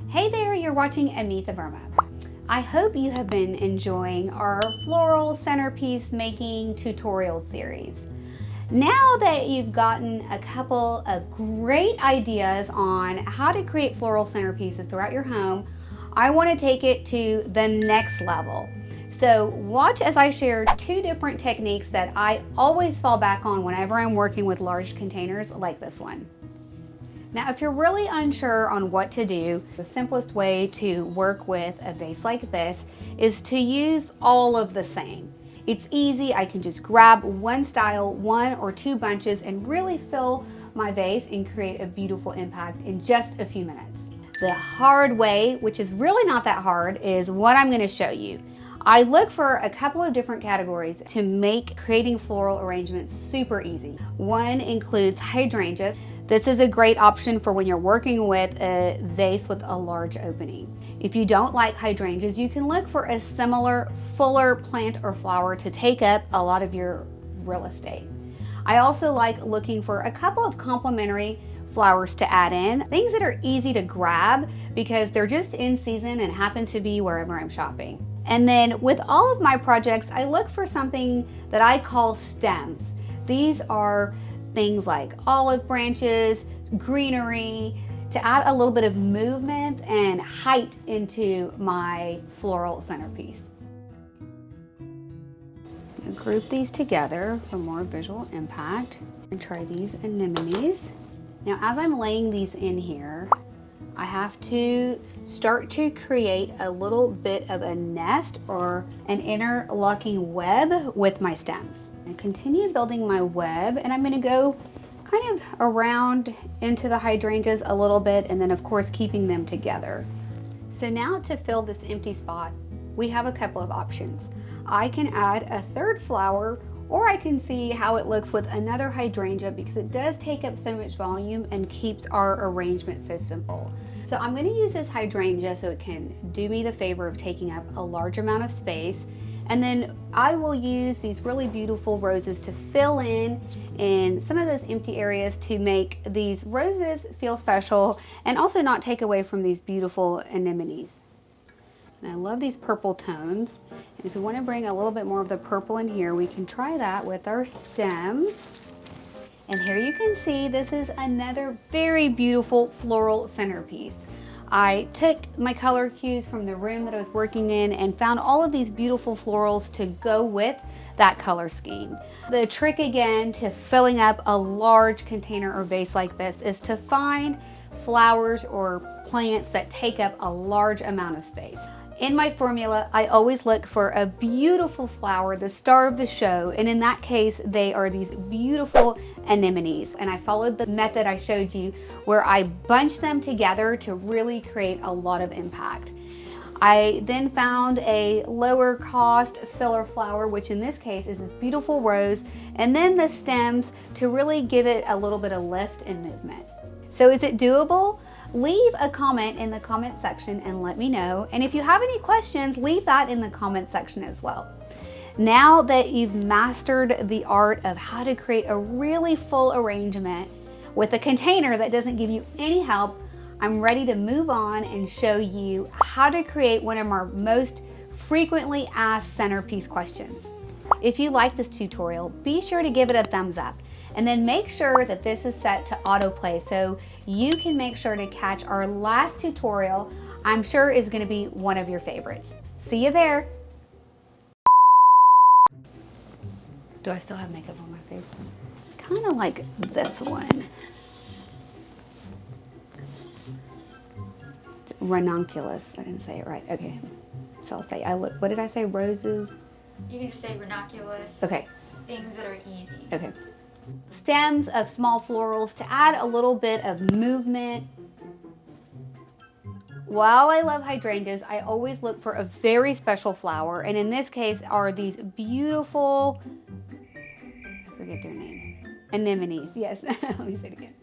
Hey there, you're watching Amitha Burma. I hope you have been enjoying our floral centerpiece making tutorial series. Now that you've gotten a couple of great ideas on how to create floral centerpieces throughout your home, I want to take it to the next level. So watch as I share two different techniques that I always fall back on whenever I'm working with large containers like this one. Now, if you're really unsure on what to do, the simplest way to work with a vase like this is to use all of the same. It's easy. I can just grab one style, one or two bunches, and really fill my vase and create a beautiful impact in just a few minutes. The hard way, which is really not that hard, is what I'm going to show you. I look for a couple of different categories to make creating floral arrangements super easy. One includes hydrangeas. This is a great option for when you're working with a vase with a large opening. If you don't like hydrangeas, you can look for a similar, fuller plant or flower to take up a lot of your real estate. I also like looking for a couple of complementary flowers to add in, things that are easy to grab because they're just in season and happen to be wherever I'm shopping. And then with all of my projects, I look for something that I call stems. These are things like olive branches, greenery, to add a little bit of movement and height into my floral centerpiece. I'm gonna group these together for more visual impact and try these anemones. Now, as I'm laying these in here, I have to start to create a little bit of a nest or an interlocking web with my stems. I continue building my web, and I'm going to go kind of around into the hydrangeas a little bit, and then of course keeping them together. So now to fill this empty spot, we have a couple of options. I can add a third flower, or I can see how it looks with another hydrangea because it does take up so much volume and keeps our arrangement so simple. So I'm going to use this hydrangea so it can do me the favor of taking up a large amount of space. And then I will use these really beautiful roses to fill in some of those empty areas to make these roses feel special and also not take away from these beautiful anemones. And I love these purple tones. And if we want to bring a little bit more of the purple in here, we can try that with our stems. And here you can see this is another very beautiful floral centerpiece. I took my color cues from the room that I was working in and found all of these beautiful florals to go with that color scheme. The trick again to filling up a large container or vase like this is to find flowers or plants that take up a large amount of space. In my formula, I always look for a beautiful flower, the star of the show, and in that case, they are these beautiful anemones. And I followed the method I showed you where I bunch them together to really create a lot of impact. I then found a lower cost filler flower, which in this case is this beautiful rose, and then the stems to really give it a little bit of lift and movement. So is it doable? Leave a comment in the comment section and let me know. And if you have any questions, leave that in the comment section as well. Now that you've mastered the art of how to create a really full arrangement with a container that doesn't give you any help, I'm ready to move on and show you how to create one of our most frequently asked centerpiece questions. If you like this tutorial, be sure to give it a thumbs up. And then make sure that this is set to autoplay so you can make sure to catch our last tutorial. I'm sure is going to be one of your favorites. See you there. Do I still have makeup on my face? Kind of like this one. It's ranunculus. I didn't say it right. Okay. So I'll say, what did I say? Roses? You can just say ranunculus. Okay. Things that are easy. Okay. Stems of small florals to add a little bit of movement. While I love hydrangeas, I always look for a very special flower, and in this case are these beautiful, I forget their name, anemones. Yes, let me say it again.